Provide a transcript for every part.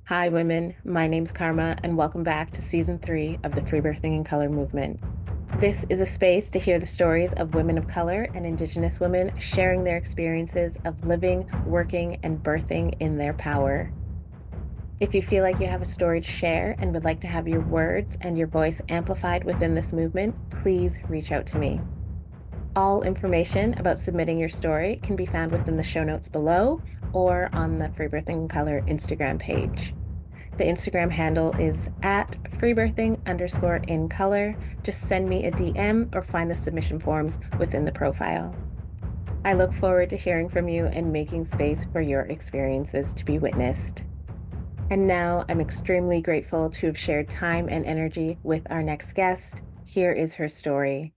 Hi, women. My name's Karma, and welcome back to season 3 of the Free Birthing in Color movement. This is a space to hear the stories of women of color and Indigenous women sharing their experiences of living, working, and birthing in their power. If you feel like you have a story to share and would like to have your words and your voice amplified within this movement, please reach out to me. All information about submitting your story can be found within the show notes below or on the Free Birthing in Color Instagram page. The Instagram handle is at freebirthing_in color. Just send me a DM or find the submission forms within the profile. I look forward to hearing from you and making space for your experiences to be witnessed. And now I'm extremely grateful to have shared time and energy with our next guest. Here is her story.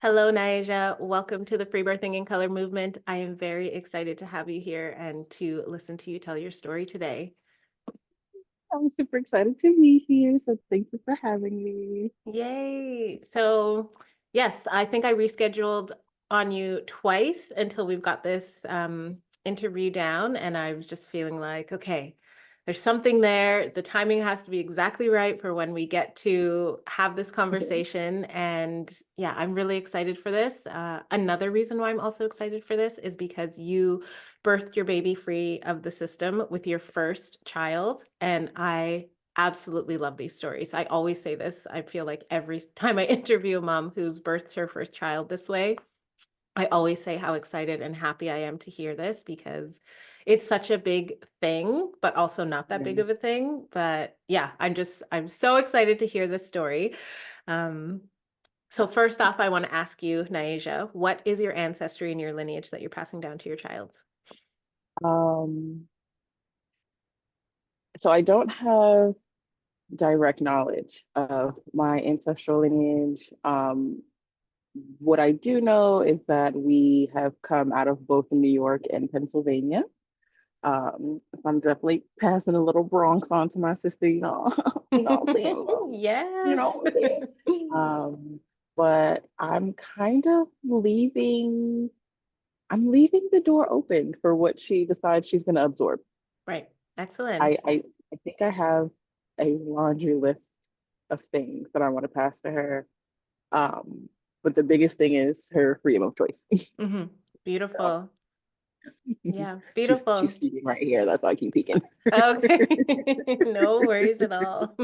Hello, Naija. Welcome to the Free Birthing in Color movement. I am very excited to have you here and to listen to you tell your story today. I'm super excited to be here, so thank you for having me. Yay. So, yes, I think I rescheduled on you twice until we've got this interview down. And I was just feeling like, okay, there's something there. The timing has to be exactly right for when we get to have this conversation. And yeah, I'm really excited for this. Another reason why I'm also excited for this is because you birthed your baby free of the system with your first child. And I absolutely love these stories. I always say this. I feel like every time I interview a mom who's birthed her first child this way, I always say how excited and happy I am to hear this because it's such a big thing, but also not that big Yeah. of a thing. But yeah, I'm so excited to hear this story. Um, so first off, I want to ask you, Naija, what is your ancestry and your lineage that you're passing down to your child? Um, so I don't have direct knowledge of my ancestral lineage. What I do know is that we have come out of both New York and Pennsylvania. So I'm definitely passing a little Bronx on to my sister, you know what I'm saying? You know Yes. what I'm saying? Um, but I'm leaving the door open for what she decides she's going to absorb. Right. I, Excellent. I, I think I have a laundry list of things that I want to pass to her. Um, but the biggest thing is her freedom of choice. Hmm. So Beautiful. Yeah, she's beautiful. speaking right here. That's why I keep peeking. Okay. No worries at all.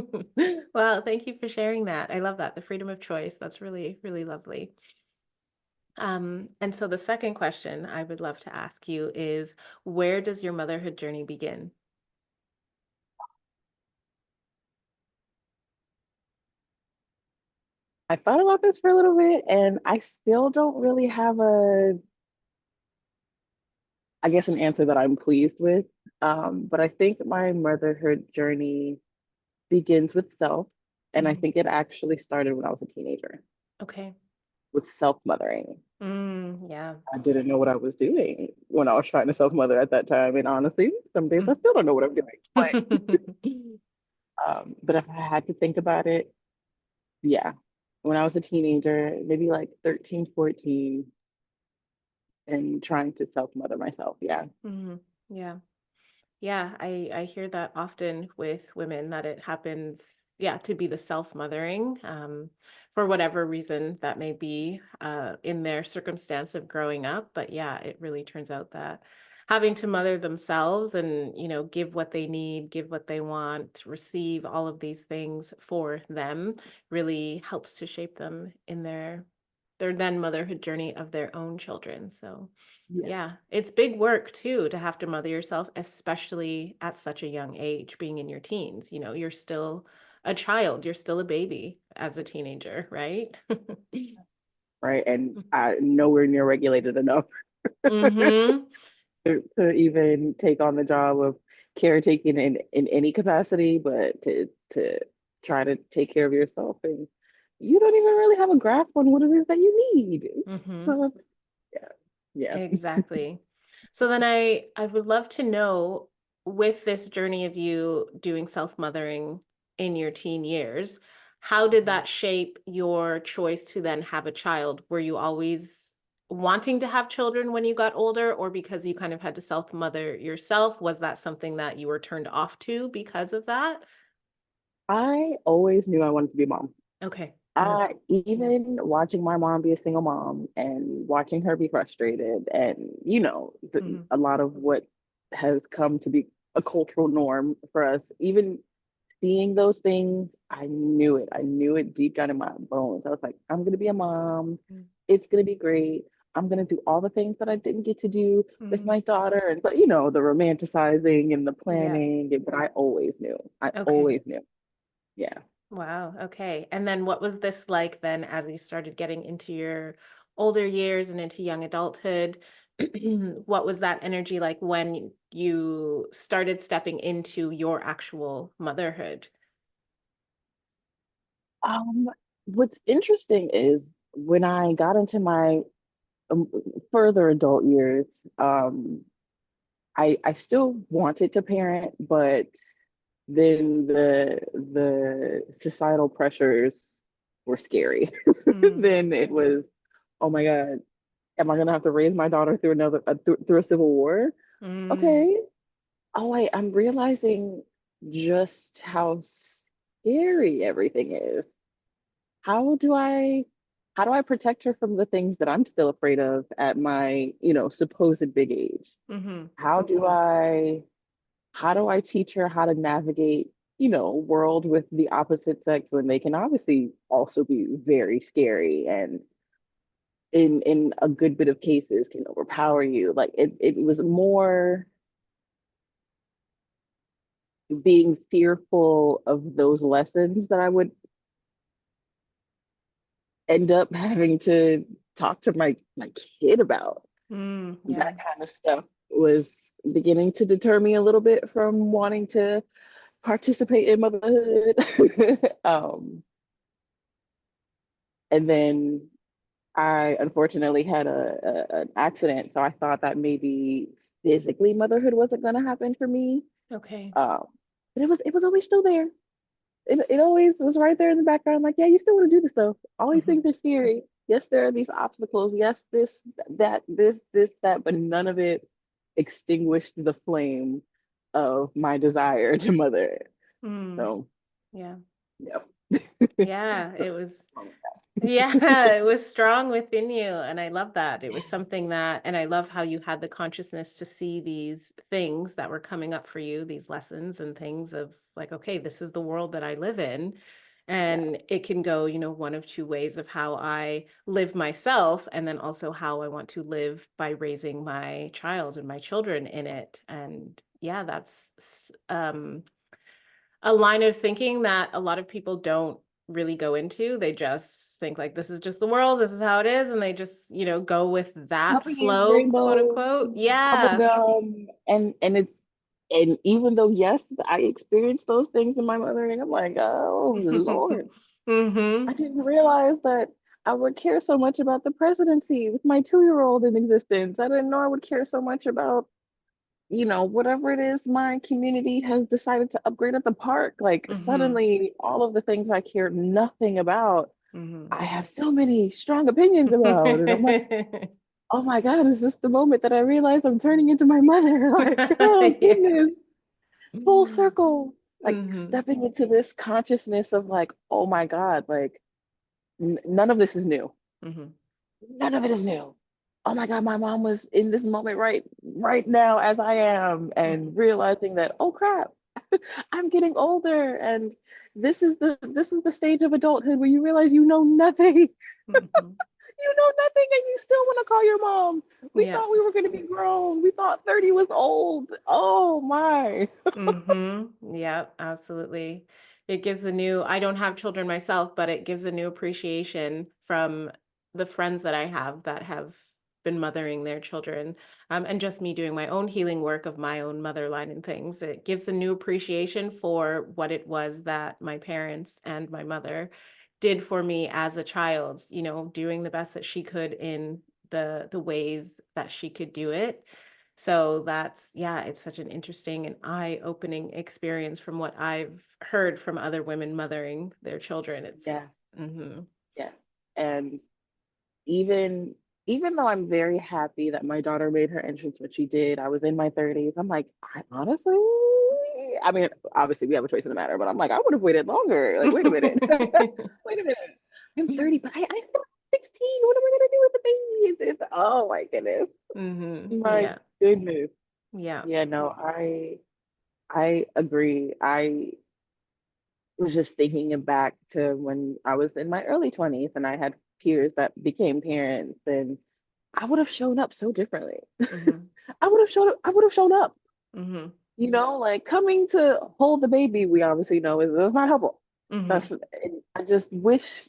Wow, thank you for sharing that. I love that. The freedom of choice. That's really, really lovely. And so the second question I would love to ask you is, where does your motherhood journey begin? I thought about this for a little bit, and I still don't really have I guess, an answer that I'm pleased with. But I think my motherhood journey begins with self, and I Mhm. think it actually started when I was a teenager Okay. with self-mothering. Yeah. I didn't know what I was doing when I was trying to self-mother at that time, and honestly, some days I still don't know what I'm doing. But if I had to think about it, yeah, when I was a teenager, maybe like 13, 14, and trying to self-mother myself, yeah. Mhm. Yeah. Yeah, I hear that often with women that it happens, yeah, to be the self-mothering, for whatever reason that may be, in their circumstance of growing up. But yeah, it really turns out that having to mother themselves and, give what they need, give what they want, receive all of these things for them really helps to shape them in their then motherhood journey of their own children. So Yeah. yeah, it's big work too to have to mother yourself, especially at such a young age, being in your teens. You're still a child, you're still a baby as a teenager, right? Right. And I nowhere near regulated enough Mm-hmm. to even take on the job of caretaking in any capacity, but to try to take care of yourself, and you don't even really have a grasp on what it is that you need. Mm-hmm. So yeah, yeah. Exactly. So then I would love to know, with this journey of you doing self-mothering in your teen years, how did that shape your choice to then have a child? Were you always wanting to have children when you got older, or because you kind of had to self-mother yourself? Was that something that you were turned off to because of that? I always knew I wanted to be a mom. Okay. Even watching my mom be a single mom and watching her be frustrated, and Mhm. a lot of what has come to be a cultural norm for us, even seeing those things, I knew it. I knew it deep down in my bones. I was like, I'm gonna be a mom. Mm. It's gonna be great. I'm gonna do all the things that I didn't get to do with Mm. my daughter, and but the romanticizing and the Yeah. planning. But I always knew. I Okay. always knew. Yeah. Wow. Okay. And then what was this like then as you started getting into your older years and into young adulthood? What was that energy like when you started stepping into your actual motherhood? Um, what's interesting is when I got into my um, further adult years, I still wanted to parent, but then the societal pressures were scary. Mm. Then it was, oh my God, am I gonna have to raise my daughter through through a civil war? Mm. Okay. Oh wait, I'm realizing just how scary everything is. how do I how do I protect her from the things that I'm still afraid of at my, supposed big age? Mhm. How do I how do I teach her how to navigate, a world with the opposite sex when they can obviously also be very scary and in a good bit of cases can overpower you. Like it was more being fearful of those lessons that I would end up having to talk to my kid about. Mm. That Yeah. kind of stuff was beginning to deter me a little bit from wanting to participate in motherhood. And then I unfortunately had an accident, so I thought that maybe physically motherhood wasn't going to happen for me. Okay. Um, but it was always still there. It always was right there in the background, like, yeah, you still want to do this stuff. All these Mhm. things are scary. Yes, there are these obstacles. Yes, that, but none of it extinguished the flame of my desire to mother. Mm. So, Yeah. yeah. Yeah. So, It was. Yeah, it was strong within you. And I love that. It was something that, and I love how you had the consciousness to see these things that were coming up for you, these lessons and things of like, okay, this is the world that I live in. yeah, And it can go, one of two ways of how I live myself, and then also how I want to live by raising my child and my children in it. And yeah, a line of thinking that a lot of people don't really go into. They just think like this is just the world, this is how it is, and they just, go with that puppies, flow, quote rainbows, unquote. bubble Yeah. gum, and even though yes, I experienced those things in my mothering, I'm like, oh Lord. I Mhm. didn't realize that I would care so much about the presidency with my 2-year-old in existence. I didn't know I would care so much about, whatever it is my community has decided to upgrade at the park. Like Mhm. suddenly, all of the things I cared nothing about, Mhm. I have so many strong opinions about. And I'm like, oh my God, is this the moment that I realize I'm turning into my mother? Like, oh Yeah. goodness, full circle. Like Mhm. stepping into this consciousness of like, oh my God, like none of this is new. Mhm. None of it is new. Oh my God, my mom was in this moment right now as I am, and Mhm. realizing that, oh crap, I'm getting older, and this is the stage of adulthood where you realize you know nothing. Mhm. You know nothing, and you still want to call your mom. We Yeah. thought we were gonna be grown. We thought 30 was old. Oh my. Yeah, absolutely. It gives a new, I don't have children myself, but it gives a new appreciation from the friends that I have that have been mothering their children. And just me doing my own healing work of my own mother line and things. It gives a new appreciation for what it was that my parents and my mother did for me as a child, doing the best that she could in the ways that she could do it. So that's, yeah, it's such an interesting and eye-opening experience from what I've heard from other women mothering their children. Yeah, Mhm. yeah. And even even though I'm very happy that my daughter made her entrance when she did, I was in my 30s. I'm like, I honestly, I mean, obviously we have a choice in the matter, but I'm like, I would have waited longer. Like, wait a minute. Wait a minute. I'm 30, but I'm 16. What am I gonna do with the baby? Oh my goodness. My Yeah. goodness. Yeah. Yeah, no, I agree. I was just thinking back to when I was in my early 20s and I had peers that became parents, and I would have shown up so differently. Hmm. I would have shown up. Hmm. Like coming to hold the baby, we obviously know is not helpful. Hmm. That's I just wish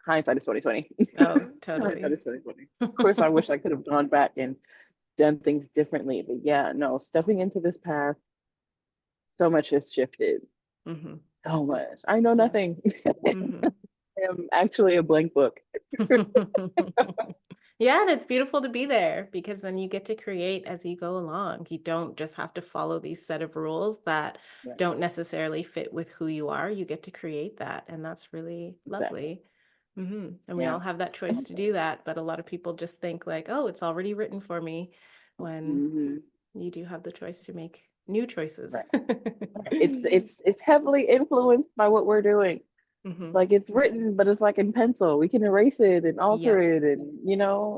hindsight is 2020. Oh, Hindsight totally. is 2020. Of course, I wish I could have gone back and done things differently. But yeah, no, stepping into this path, so much has shifted. Hmm. So much. I know Yeah. nothing. Hmm. I am actually a blank book. Yeah, and it's beautiful to be there because then you get to create as you go along. You don't just have to follow these set of rules that Right. don't necessarily fit with who you are. You get to create that, and that's really Exactly. lovely. And we Yeah. all have that choice to do that, but a lot of people just think like, "Oh, it's already written for me," when Hmm. you do have the choice to make new choices. Right. Right. It's heavily influenced by what we're doing. It's Hmm. like it's written, but it's like in pencil. We can erase it and alter Yep. it, and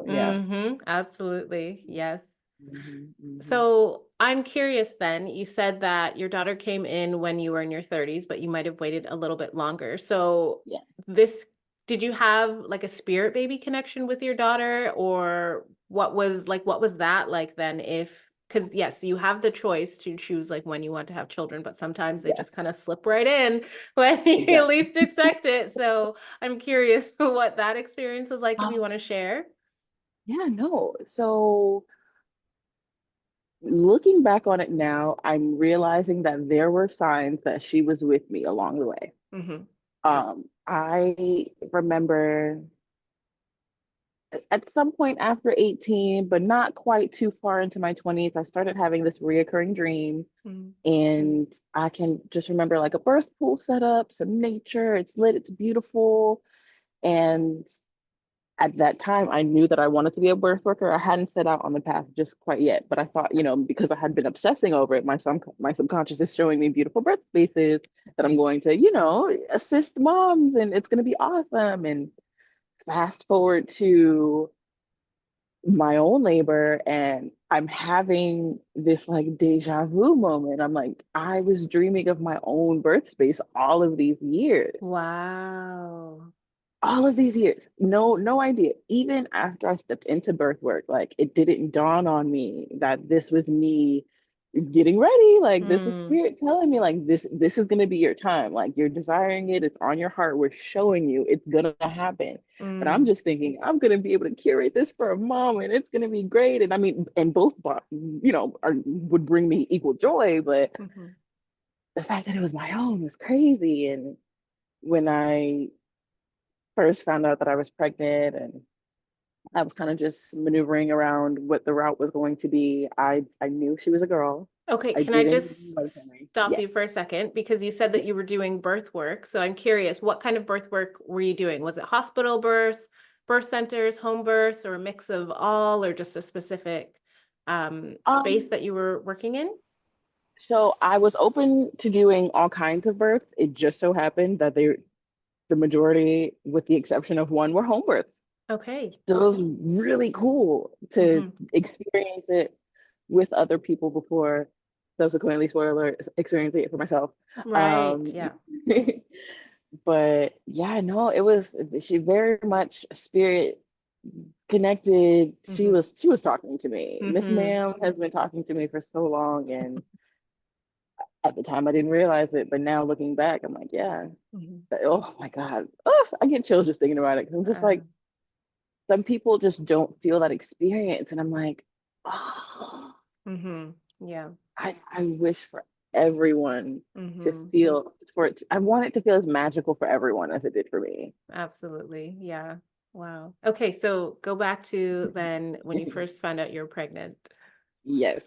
yeah. Absolutely. Yes. Hmm. Hmm. So I'm curious then, you said that your daughter came in when you were in your 30s, but you might have waited a little bit longer. So Yeah. this, did you have like a spirit baby connection with your daughter, or what was that like then? If, because yes, you have the choice to choose like when you want to have children, but sometimes they Yeah. just kind of slip right in when you Exactly. least expect it. So I'm curious what that experience was like, if you Um, want to share. yeah, no. So looking back on it now, I'm realizing that there were signs that she was with me along the way. Hmm. I remember at some point after 18, but not quite too far into my 20s, I started having this reoccurring dream. Hmm. And I can just remember like a birth pool set up, some nature, it's lit, it's beautiful. And at that time, I knew that I wanted to be a birth worker. I hadn't set out on the path just quite yet, but I thought, because I had been obsessing over it, my subconscious is showing me beautiful birth spaces that I'm going to, assist moms, and it's going to be awesome. And fast forward to my own labor, and I'm having this like deja vu moment. I'm like, I was dreaming of my own birth space all of these years. Wow. All of these years, no idea. Even after I stepped into birth work, like it didn't dawn on me that this was me getting ready. Like this is Mm, spirit telling me like this is gonna be your time. Like you're desiring it, it's on your heart. We're showing you it's gonna happen. But I'm mm, just thinking I'm gonna be able to curate this for a mom, and it's gonna be great. And I mean, and both would bring me equal joy, but mhm. the fact that it was my own was crazy. And when I first found out that I was pregnant, and I was kind of just maneuvering around what the route was going to be. I knew she was a girl. Okay, I can I didn't just know the family. stop Yes. you for a second? Because you said that you were doing birth work. So I'm curious, what kind of birth work were you doing? Was it hospital births, birth centers, home births, or a mix of all, or just a specific space Um, that you were working in? so I was open to doing all kinds of births. It just so happened that the majority, with the exception of one, were home births. Okay. So it was really cool to Hmm. experience it with other people before subsequently, spoiler alert, experiencing it for myself. Right. Um, Yeah. but yeah, no, it was she very much spirit connected. She Hmm. was she was talking to me. Miss Hmm. Ma'am has been talking to me for so long, and at the time I didn't realize it, but now looking back, I'm like, yeah, Hmm. oh my God, oh, I get chills just thinking about it, because I'm just like, some people just don't feel that experience, and I'm like, oh, Yeah. I wish for everyone to Hmm. feel I want it to feel as magical for everyone as it did for me. Absolutely. Yeah. Wow. Okay, so go back to then when you first found out you were pregnant. Yes.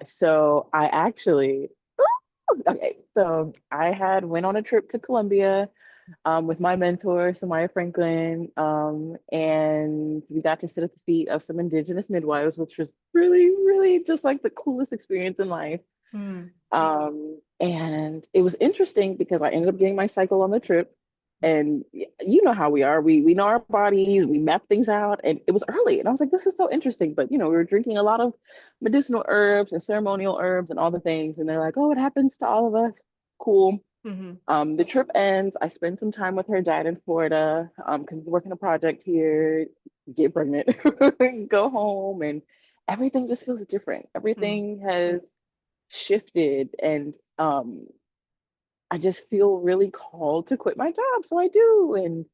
So I actually, okay, so I had went on a trip to Colombia with my mentor, Samaya Franklin. And we got to sit at the feet of some Indigenous midwives, which was really, really just like the coolest experience in life. Mm. And it was interesting because I ended up getting my cycle on the trip. And you know how we are. We know our bodies, we map things out, and it was early. And I was like, this is so interesting. But we were drinking a lot of medicinal herbs and ceremonial herbs and all the things. And they're like, oh, it happens to all of us. Cool. Hmm. The trip ends. I spend some time with her dad in Florida, because he's working a project here, get pregnant, go home, and everything just feels different. Mm. Everything has shifted, and I just feel really called to quit my job. So I do. And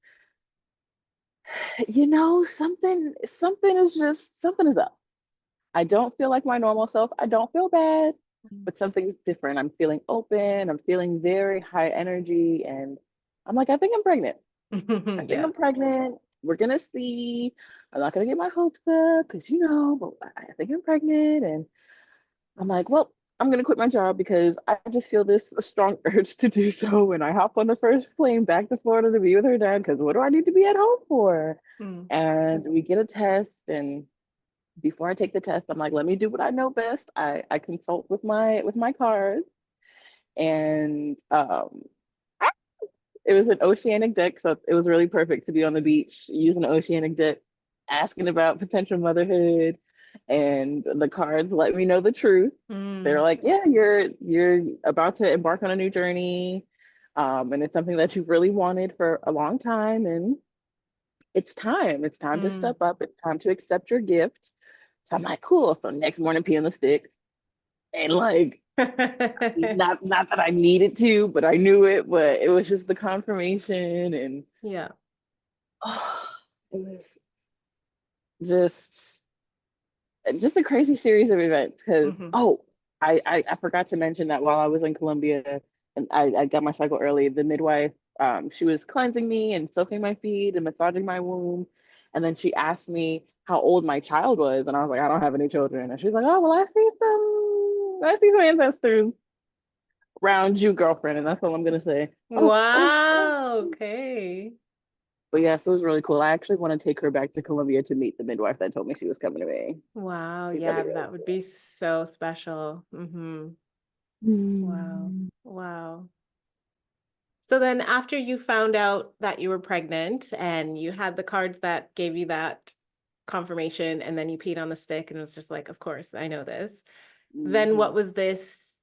something is up. I don't feel like my normal self. I don't feel bad, but something's different. I'm feeling open. I'm feeling very high energy. And I'm like, I think I'm pregnant. I think Yeah. I'm pregnant. We're gonna see. I'm not gonna get my hopes up because but I think I'm pregnant. And I'm like, well, I'm gonna quit my job because I just feel this strong urge to do so. And I hop on the first plane back to Florida to be with her dad because what do I need to be at home for? Mm. And we get a test, and before I take the test, I'm like, let me do what I know best. I consult with my cards, and it was an oceanic deck, so it was really perfect to be on the beach using an oceanic deck, asking about potential motherhood, and the cards let me know the truth. They're Mm. like, yeah, you're about to embark on a new journey, and it's something that you've really wanted for a long time, and it's time. It's time to Mm. step up. It's time to accept your gift. So I'm like, cool. So next morning, pee on the stick, and like, not that I needed to, but I knew it. But it was just the confirmation, and Yeah. oh, it was just just a crazy series of events. Because Hmm. I forgot to mention that while I was in Colombia and I got my cycle early, the midwife, she was cleansing me and soaking my feet and massaging my womb, and then she asked me how old my child was, and I was like, I don't have any children, and she's like, oh well, I see some ancestors around you, girlfriend, and that's all I'm gonna say. Oh. Wow. Okay. But yeah, so it was really cool. I actually want to take her back to Colombia to meet the midwife that told me she was coming to me. I Wow. think that'd Yeah, be really that would be cool. so special. Hmm. Wow. Mm. Wow. So then after you found out that you were pregnant and you had the cards that gave you that confirmation and then you peed on the stick and it was just like, of course, I know this. Then what Mhm. was this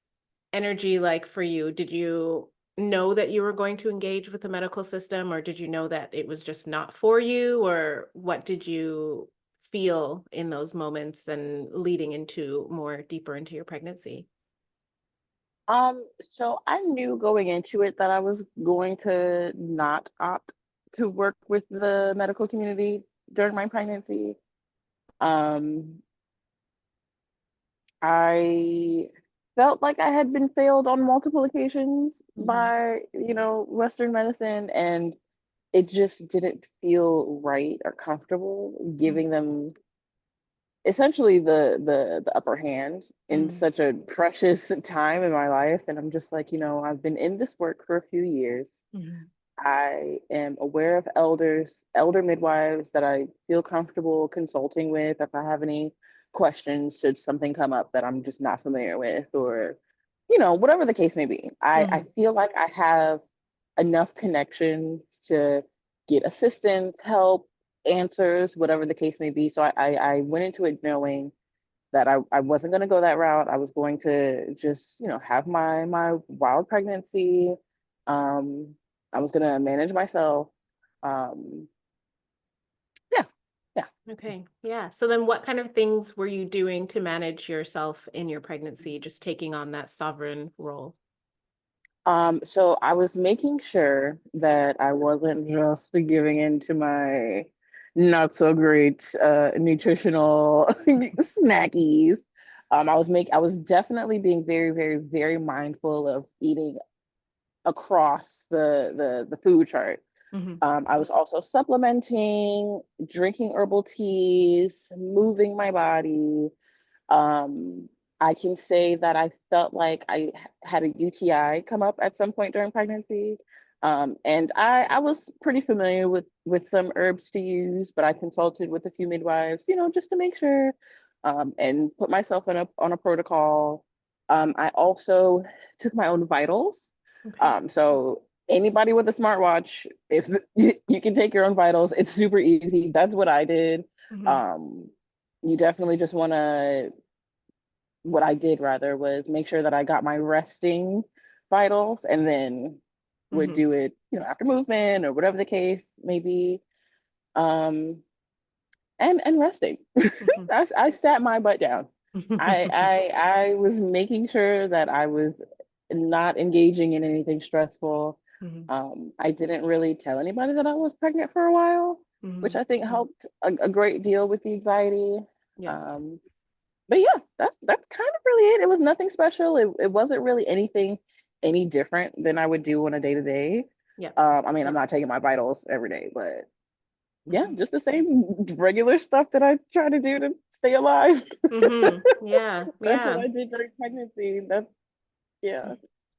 energy like for you? Did you know that you were going to engage with the medical system, or did you know that it was just not for you, or what did you feel in those moments and leading into more deeper into your pregnancy? So I knew going into it that I was going to not opt to work with the medical community during my pregnancy. Um, I felt like I had been failed on multiple occasions Hmm. by, Western medicine, and it just didn't feel right or comfortable giving them essentially the upper hand in Mm-hmm. such a precious time in my life. And I'm just like, I've been in this work for a few years. Hmm. I am aware of elder midwives that I feel comfortable consulting with if I have any questions should something come up that I'm just not familiar with, or whatever the case may be. I feel like I have enough connections to get assistance, help, answers, whatever the case may be. So I went into it knowing that I wasn't going to go that route. I was going to just, have my wild pregnancy. Um, I was going to manage myself. Um, yeah, yeah. Okay. Yeah. So then what kind of things were you doing to manage yourself in your pregnancy, just taking on that sovereign role? So I was making sure that I wasn't just giving in to my not so great nutritional snackies. I was definitely being very, very, very mindful of eating across the food chart. Hmm. I was also supplementing, drinking herbal teas, moving my body. Um, I can say that I felt like I had a UTI come up at some point during pregnancy. And I was pretty familiar with some herbs to use, but I consulted with a few midwives, just to make sure, and put myself on a protocol. I also took my own vitals. Okay. So anybody with a smartwatch, if you can take your own vitals, it's super easy. That's what I did. Hmm. Um, you definitely just want to, what I did rather was make sure that I got my resting vitals and then would Hmm. do it, after movement or whatever the case may be. Um, and resting. Hmm. I sat my butt down. I was making sure that I was not engaging in anything stressful. Hmm. I didn't really tell anybody that I was pregnant for a while, which Hmm. I think helped a great deal with the anxiety. Yeah. Um, but yeah, that's kind of really it. It was nothing special. It wasn't really anything any different than I would do on a day to day. Yeah. I mean, I'm not taking my vitals every day, but yeah, Hmm. just the same regular stuff that I try to do to stay alive. Hmm. Yeah. That's what Yeah. I did during pregnancy. That's yeah,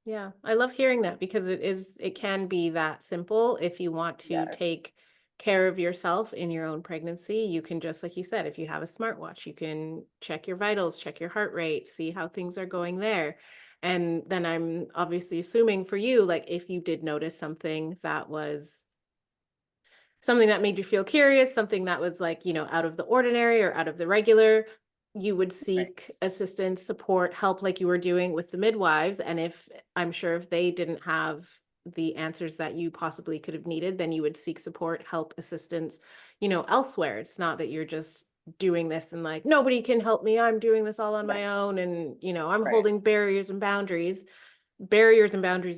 Yeah, I love hearing that because it can be that simple. If you want to yeah, take care of yourself in your own pregnancy, you can just, like you said, if you have a smartwatch, you can check your vitals, check your heart rate, see how things are going there. And then I'm obviously assuming for you, like if you did notice something that was something that made you feel curious, something that was like, out of the ordinary or out of the regular, you would right. seek assistance, support, help like you were doing with the midwives. And I'm sure if they didn't have the answers that you possibly could have needed, then you would seek support, help, assistance, elsewhere. It's not that you're just doing this and like, nobody can help me. I'm doing this all on Right, my own. And, I'm right. holding barriers and boundaries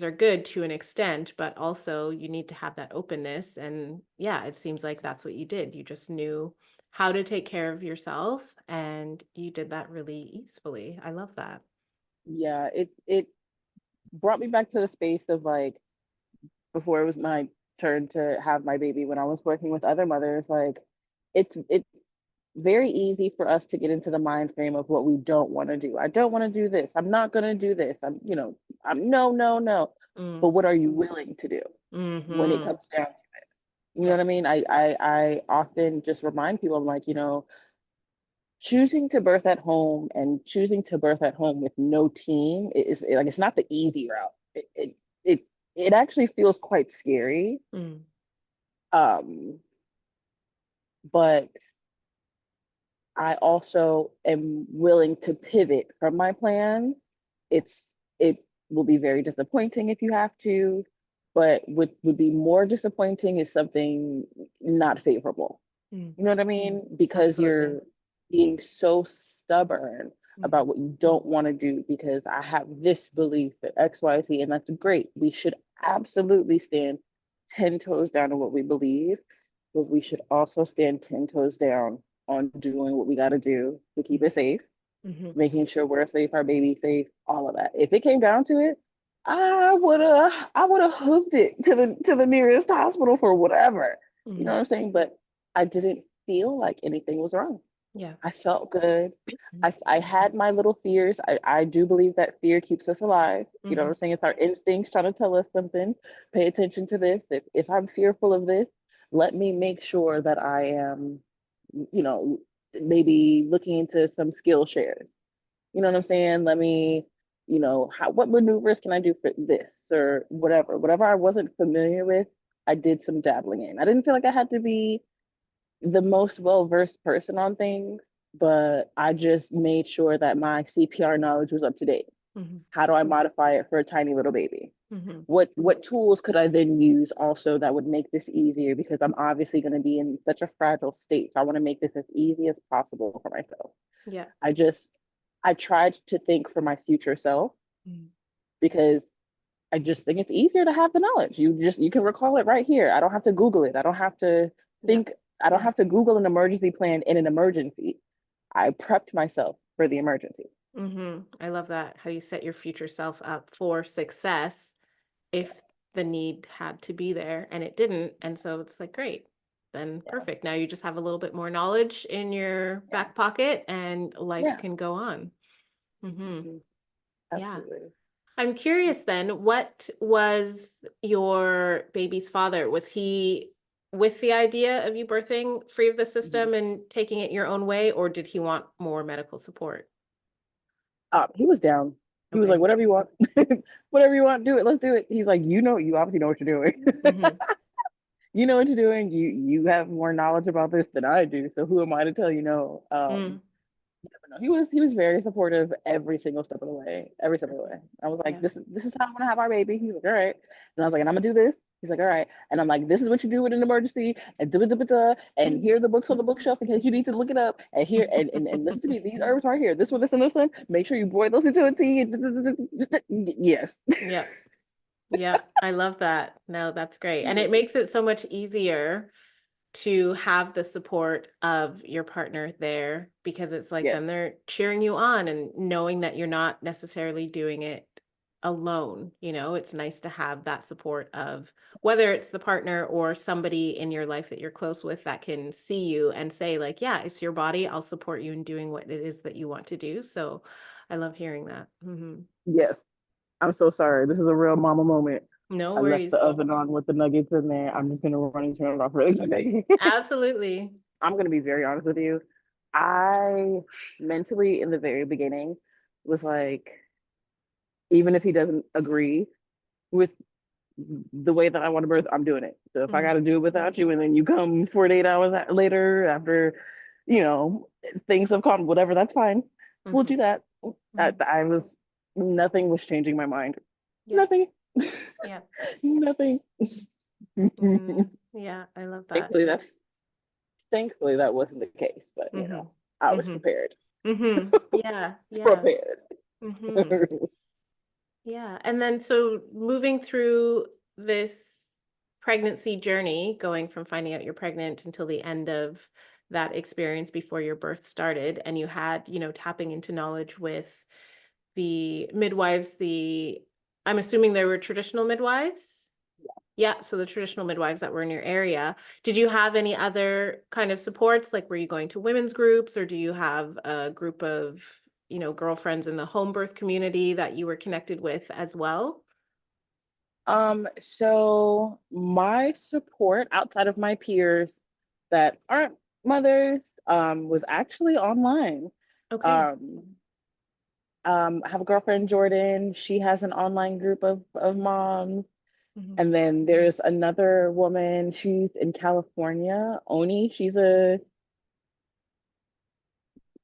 are good to an extent, but also you need to have that openness. And yeah, it seems like that's what you did. You just knew how to take care of yourself and you did that really easily. I love that. Yeah, it brought me back to the space of like before it was my turn to have my baby when I was working with other mothers, like it's very easy for us to get into the mind frame of what we don't want to do. I don't want to do this. I'm not going to do this. I'm no, no, no. Mm. But what are you willing to do when it Mm-hmm. comes down to, you know Yeah. what I mean? I often just remind people, I'm like, choosing to birth at home and choosing to birth at home with no team is like, it's not the easy route. It actually feels quite scary. Mm. Um, but I also am willing to pivot from my plan. It will be very disappointing if you have to, but what would be more disappointing is something not favorable. Mm. You know what I mean? Because Absolutely. you're being so stubborn Mm-hmm. about what you don't want to do because I have this belief that XYZ, and that's great. We should absolutely stand 10 toes down on what we believe, but we should also stand 10 toes down on doing what we got to do to keep it safe, Mm-hmm. making sure we're safe, our baby's safe, all of that. If it came down to it, I would have hooked it to the nearest hospital for whatever. You know Mm-hmm. what I'm saying? But I didn't feel like anything was wrong. Yeah. I felt good. I had my little fears. I do believe that fear keeps us alive. You know what Mm-hmm. I'm saying? It's our instincts trying to tell us something. Pay attention to this. If I'm fearful of this, let me make sure that I am, you know, maybe looking into some skill shares. You know what I'm saying? Let me, what maneuvers can I do for this or whatever? Whatever I wasn't familiar with, I did some dabbling in. I didn't feel like I had to be the most well-versed person on things, but I just made sure that my CPR knowledge was up to date. Mm-hmm. How do I modify it for a tiny little baby? Mm-hmm. What tools could I then use also that would make this easier because I'm obviously going to be in such a fragile state. So I want to make this as easy as possible for myself. Yeah. I just I tried to think for my future self Mm-hmm. because I just think it's easier to have the knowledge. You can recall it right here. I don't have to Google it. I don't have to Yeah. think, I don't have to Google an emergency plan in an emergency. I prepped myself for the emergency. Mm-hmm. I love that. How you set your future self up for success Yeah, if the need had to be there and it didn't. And so it's like, great, then yeah, perfect. Now you just have a little bit more knowledge in your yeah, back pocket and life yeah. can go on. Hmm. Mhm. Yeah. Absolutely. I'm curious then, what was your baby's father? Was he with the idea of you birthing free of the Mhm. system and taking it your own way, or did he want more medical support? He was down. He was like, Okay. whatever you want, whatever you want, do it. Let's do it. He's like, you obviously know what you're doing. Hmm. You know what you're doing. You have more knowledge about this than I do. So who am I to tell you no? Mm, No, he was very supportive every single step of the way. Every step of the way. I was like, yeah. this is how I'm gonna have our baby. He was like, all right. And I was like, and I'm gonna do this. He's like, all right. And I'm like, this is what you do in an emergency, and da da da da. And here are the books on the bookshelf in case you need to look it up. And here and listen to me. These herbs right here. This one, this one, this one. Make sure you boil those into a tea. Yes. Yeah. Yeah. I love that. No, that's great. And Yeah. it makes it so much easier to have the support of your partner there because it's like Yes. then they're cheering you on and knowing that you're not necessarily doing it alone. It's nice to have that support of whether it's the partner or somebody in your life that you're close with that can see you and say like, yeah, it's your body. I'll support you in doing what it is that you want to do. So I love hearing that. Yes. I'm so sorry. This is a real mama moment. No I left the worries. oven on with the nuggets in there. I'm just gonna run and turn it off really quick. Absolutely. I'm gonna be very honest with you. I mentally in the very beginning was like, even if he doesn't agree with the way that I want to birth, I'm doing it. So if I got Mhm. to do it without you, and then you come 48 hours later after, you know, things have gone, whatever, that's fine. We'll Mhm. do that. Mhm. Nothing was changing my mind. Yeah. Nothing. Yeah. Nothing. Yeah, I love that. Thankfully, that wasn't the case, but Mhm. I was Mhm. prepared. Mhm. Yeah, yeah. Prepared. Mhm. Yeah. And then so moving through this pregnancy journey, going from finding out you're pregnant until the end of that experience before your birth started, and you had, tapping into knowledge with the midwives, I'm assuming there were traditional midwives? Yeah, so the traditional midwives that were in your area. Did you have any other kind of supports? Like, were you going to women's groups, or do you have a group of, girlfriends in the home birth community that you were connected with as well? So my support outside of my peers that aren't mothers, was actually online. Okay. Um, I have a girlfriend, Jordan. She has an online group of moms. Mhm. And then there's another woman, she's in California, Oni.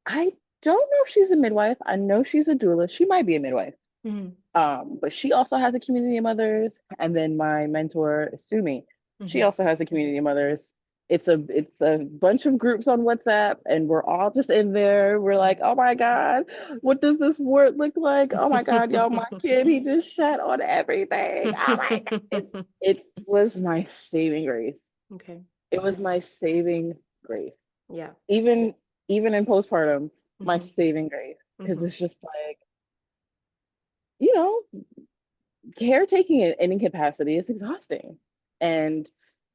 I don't know if she's a midwife. I know she's a doula. She might be a midwife. Mhm. But she also has a community of mothers. And then my mentor, Sumi, she Mhm. also has a community of mothers. It's a bunch of groups on WhatsApp, and we're all just in there. We're like, oh my God, what does this word look like? Oh my God, y'all, my kid, he just shat on everything. Oh my God. It was my saving grace. Okay. It was my saving grace. Yeah. Even even in postpartum, my Mhm. saving grace. Because Mhm. it's just like, you know, caretaking in any capacity is exhausting. And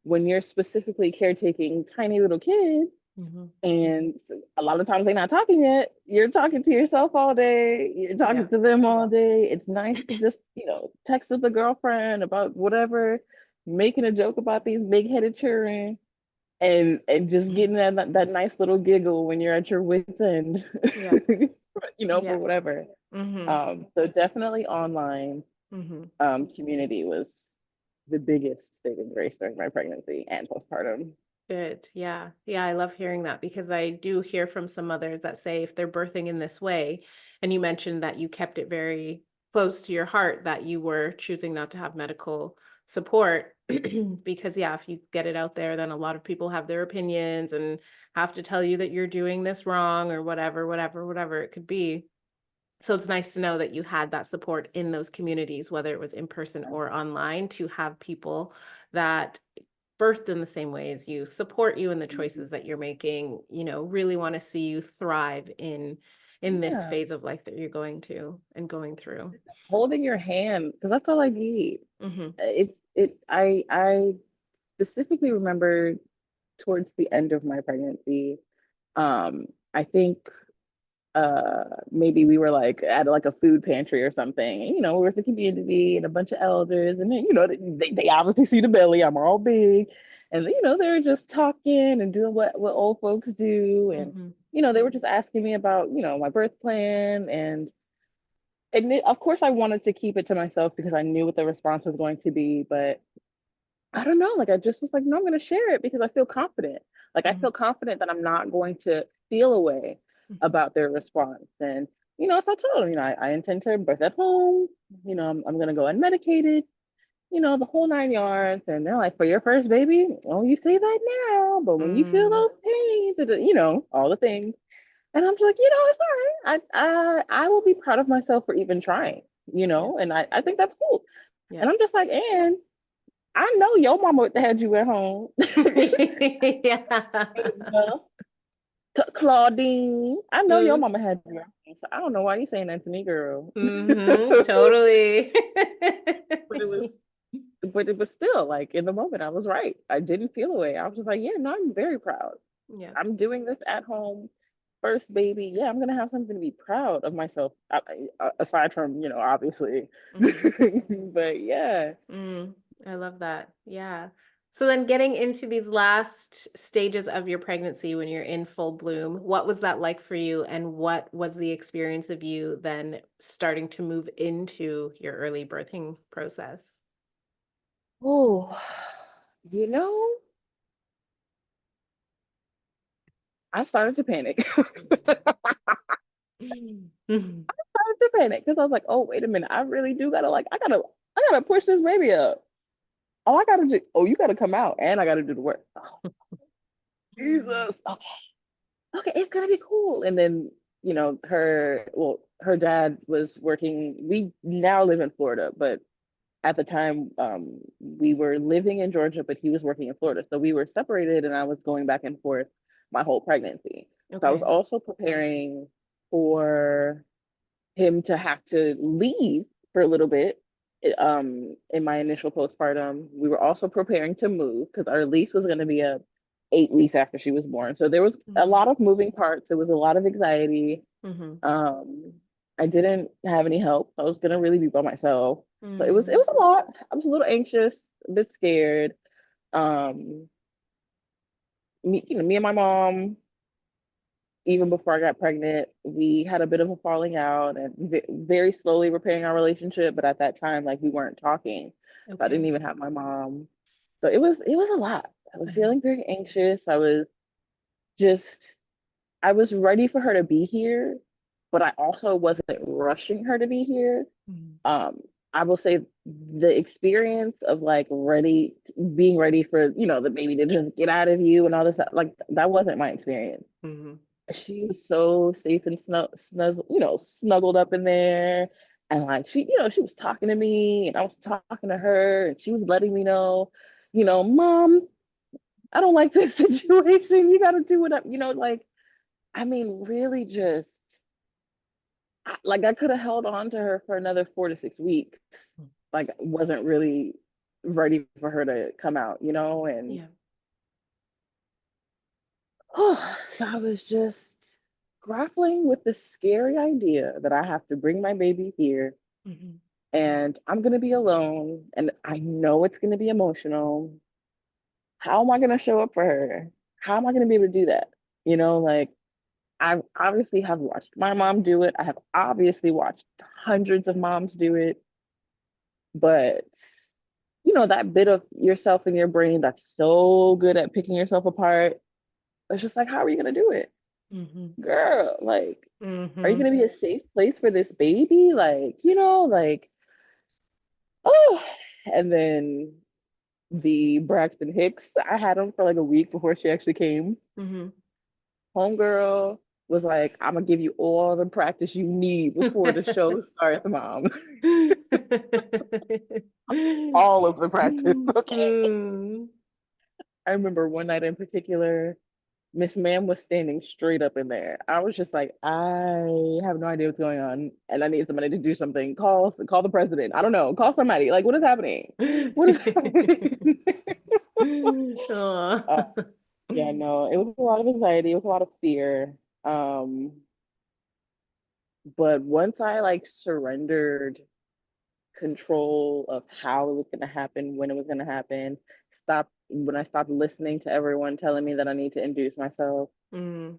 when you're specifically caretaking tiny little kids, Mhm. and a lot of times they're not talking yet, you're talking to yourself all day, you're talking Yeah. to them all day. It's nice to just, text with a girlfriend about whatever, making a joke about these big-headed children, and just getting that nice little giggle when you're at your wit's end, Yeah. for Yeah. whatever. Mhm. So definitely online Mhm. community was the biggest saving grace during my pregnancy and postpartum. Good. Yeah. Yeah. I love hearing that because I do hear from some mothers that say if they're birthing in this way, and you mentioned that you kept it very close to your heart that you were choosing not to have medical support because, yeah, if you get it out there, then a lot of people have their opinions and have to tell you that you're doing this wrong or whatever, whatever, whatever it could be. So it's nice to know that you had that support in those communities, whether it was in person or online, to have people that birthed in the same way as you, support you in the choices that you're making, really want to see you thrive in this Yeah, phase of life that you're going through. holding your hand, because that's all I need. Hmm. I specifically remember towards the end of my pregnancy. I think maybe we were like at like a food pantry or something. And, we were the community and a bunch of elders, and then they obviously see the belly. I'm all big, and they were just talking and doing what old folks do, and Hmm. they were just asking me about my birth plan, and of course I wanted to keep it to myself because I knew what the response was going to be, but I don't know. Like I just was like, no, I'm going to share it because I feel confident. Like I Hmm. feel confident that I'm not going to feel a way about their response. And so I told them, I intend to birth at home. I'm going to go unmedicated. The whole 9 yards. And they're like, for your first baby, oh, you say that now, but when you feel Mm. those pains, all the things. And I'm just like, it's all right. I will be proud of myself for even trying. Yeah. And I think that's cool. Yeah. And I'm just like, and I know your mama had you at home. Yeah. Uh, Claudine, I know your Mm. mama had you at home. So I don't know why you saying that to me, girl. Totally. But it was still like in the moment I was right. I didn't feel away. I was just like, yeah, no, I'm very proud. Yeah. I'm doing this at home. First baby. Yeah, I'm gonna have something to be proud of myself. Aside from, obviously. Hmm. But yeah. Mm, I love that. Yeah. So then getting into these last stages of your pregnancy when you're in full bloom, what was that like for you? And what was the experience of you then starting to move into your early birthing process? Oh, you know, I started to panic. Mhm. Started to panic because I was like, oh, wait a minute, I really do gotta I gotta push this baby up. Oh, I gotta do, oh, you gotta come out and I gotta do the work. Oh, Jesus. Okay. Okay, it's gonna be cool. And then, her dad was working. We now live in Florida, but at the time, we were living in Georgia, but he was working in Florida. So we were separated and I was going back and forth my whole pregnancy. So I was Okay. also preparing for him to have to leave for a little bit. In my initial postpartum, we were also preparing to move because our lease was going to be up 8 weeks after she was born. So there was a Mm-hmm. lot of moving parts. There was a lot of anxiety. Mm-hmm. Um, I didn't have any help. I was gonna really be by myself. So it Mm-hmm. was a lot. I was a little anxious, a bit scared. Um, me and my mom, even before I got pregnant, we had a bit of a falling out and very slowly repairing our relationship. But at that time, like we weren't talking. So I Okay. didn't even have my mom. So it was a lot. I was Mm-hmm. feeling very anxious. Just I was ready for her to be here, but I also wasn't rushing her to be here. Mm-hmm. um I will say the experience of like being ready for the baby to just get out of you and all this, like that wasn't my experience. Mm-hmm. She was so safe and snuggled up in there, and like she was talking to me and I was talking to her and she was letting me know, mom, I don't like this situation, you got to do what like, I mean, really just like I could have held on to her for another 4 to 6 weeks. Like wasn't really ready for her to come out, and Yeah. oh, so I was just grappling with the scary idea that I have to bring my baby here Mm-hmm. and I'm gonna be alone and I know it's gonna be emotional. How am I gonna show up for her? How am I gonna be able to do that? Like I obviously have watched my mom do it. I have obviously watched hundreds of moms do it. But that bit of yourself in your brain that's so good at picking yourself apart, it's just like, how are you gonna do it? Mm-hmm. Girl, like, are you Mm-hmm. gonna be a safe place for this baby? Like, like, oh, and then the Braxton Hicks, I had him for like a week before she actually came. Mm-hmm. Homegirl was like, I'm gonna give you all the practice you need before the show starts, mom. All of the practice, okay? Mm. I remember one night in particular, Miss Ma'am was standing straight up in there. I was just like, I have no idea what's going on, and I need somebody to do something. Call the president. I don't know. Call somebody. Like, what is happening? What is happening? Aw. uh, yeah, no, it was a lot of anxiety. It was a lot of fear. Um, But once I like surrendered control of how it was going to happen, when it was going to happen, when I stopped listening to everyone telling me that I need to induce myself, Mm.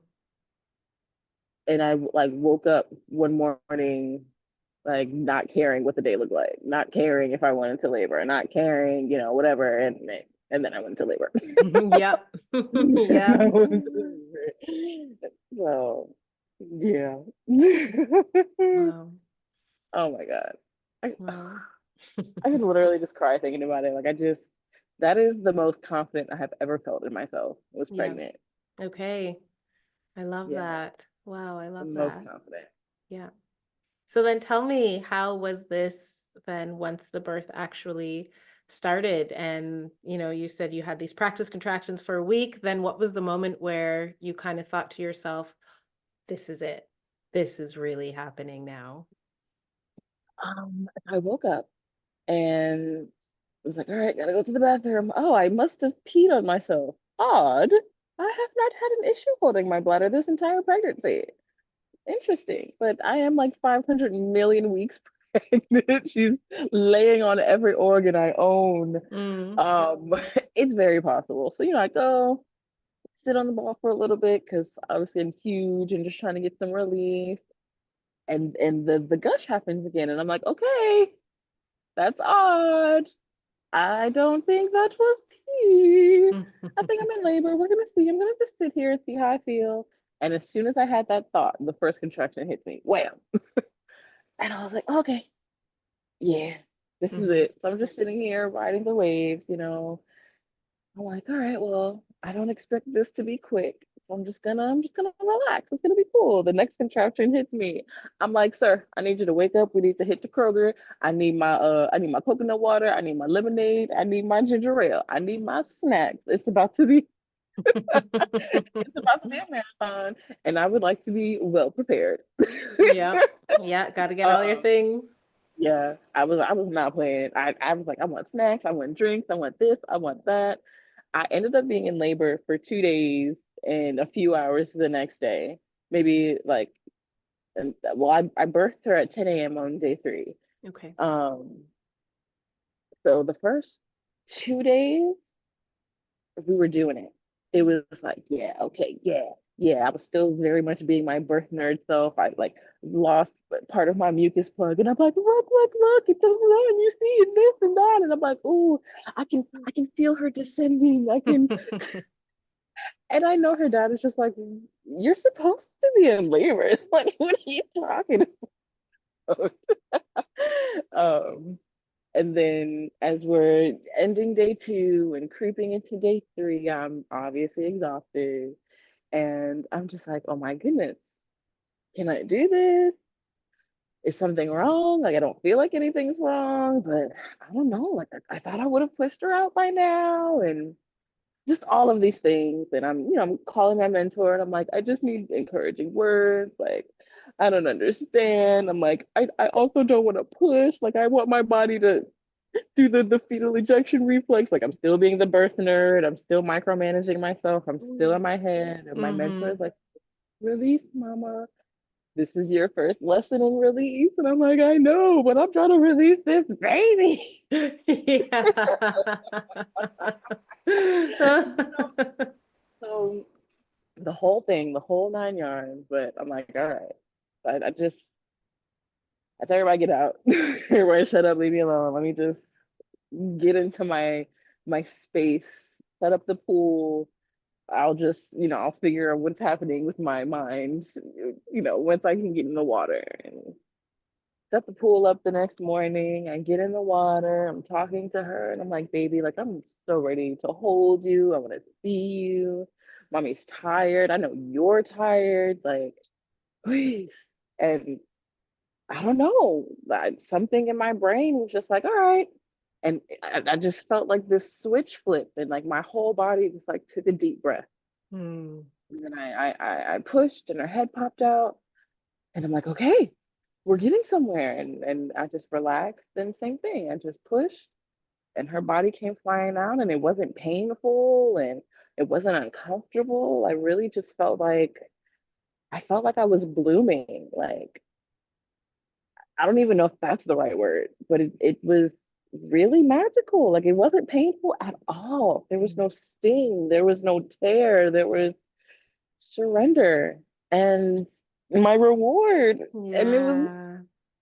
and I like woke up one morning like not caring what the day looked like, not caring if I went into labor, not caring, whatever, and then I went into labor. Yep. And I Yep. went into labor. So yeah. Wow. Oh my God. I, Wow. I could literally just cry thinking about it. Like that is the most confident I have ever felt in myself was Yeah. pregnant. Okay. I love Yeah, that. Wow, I the love most that. confident. Yeah. So then tell me, how was this then once the birth actually started? And, you said you had these practice contractions for a week. Then what was the moment where you kind of thought to yourself, this is it? This is really happening now. I woke up and was like, all right, gotta go to the bathroom. Oh, I must have peed on myself. Odd. I have not had an issue holding my bladder this entire pregnancy. Interesting. But I am like 500 million weeks pregnant. She's laying on every organ I own. Mm. Um, it's very possible. So, I go sit on the ball for a little bit because obviously I'm huge and just trying to get some relief. And the gush happens again. And I'm like, okay, that's odd. I don't think that was pee. I think I'm in labor. We're gonna see. I'm gonna just sit here and see how I feel. And as soon as I had that thought, the first contraction hit me. Wham! And I was like, okay, yeah, this is Mhm. it. So I'm just sitting here riding the waves. I'm like, all right, well, I don't expect this to be quick. So I'm just gonna relax. It's gonna be cool. The next contraption hits me. I'm like, sir, I need you to wake up. We need to hit the Kroger. I need my coconut water. I need my lemonade. I need my ginger ale. I need my snacks. It's about to be a marathon, and I would like to be well prepared. Yep. Yeah, got to get all your um, things. yeah, I was not playing. I was like, I want snacks, I want drinks, I want this, I want that. I ended up being in labor for 2 days and a few hours the next day. Maybe like, well, I birthed her at 10 a.m. on day three. Okay. Um, so the first 2 days we were doing it. It was like, yeah, okay, yeah, yeah. I was still very much being my birth nerd self. I like lost part of my mucus plug, and I'm like, look, it's a run. You see, and this and that, and I'm like, oh, I can feel her descending. I can, and I know her dad is just like, you're supposed to be in labor. Like, what are you talking about? um, and then as we're ending day two and creeping into day three, I'm obviously exhausted. And I'm just like, oh my goodness, can I do this? Is something wrong? Like, I don't feel like anything's wrong, but I don't know. Like, I thought I would have pushed her out by now. And just all of these things. And I'm calling my mentor and I'm like, I just need encouraging words. Like, I don't understand. I'm like, I also don't want to push. Like, I want my body to do the fetal ejection reflex. Like, I'm still being the birth nerd. I'm still micromanaging myself. I'm still in my head. And my mentor Mm-hmm. is like, release, mama. This is your first lesson in release. And I'm like, I know, but I'm trying to release this baby. Yeah. So the whole thing, the whole 9 yards. But I'm like, all right. I tell everybody get out. Everybody shut up, leave me alone. Let me just get into my space, set up the pool. I'll figure out what's happening with my mind, once I can get in the water and set the pool up the next morning. I get in the water, I'm talking to her, and I'm like, baby, like, I'm so ready to hold you. I want to see you. Mommy's tired. I know you're tired. Like, please. And I don't know. Something in my brain was just like, all right. And I just felt like this switch flipped, and like my whole body just like took a deep breath. Hmm. And then I pushed, and her head popped out, and I'm like, okay, we're getting somewhere. And I just relaxed, and same thing. I just pushed, and her body came flying out, and it wasn't painful, and it wasn't uncomfortable. I felt like I was blooming. Like, I don't even know if that's the right word, but it was really magical. Like it wasn't painful at all. There was Mm. no sting, there was no tear, there was surrender and my reward. And it was Yeah.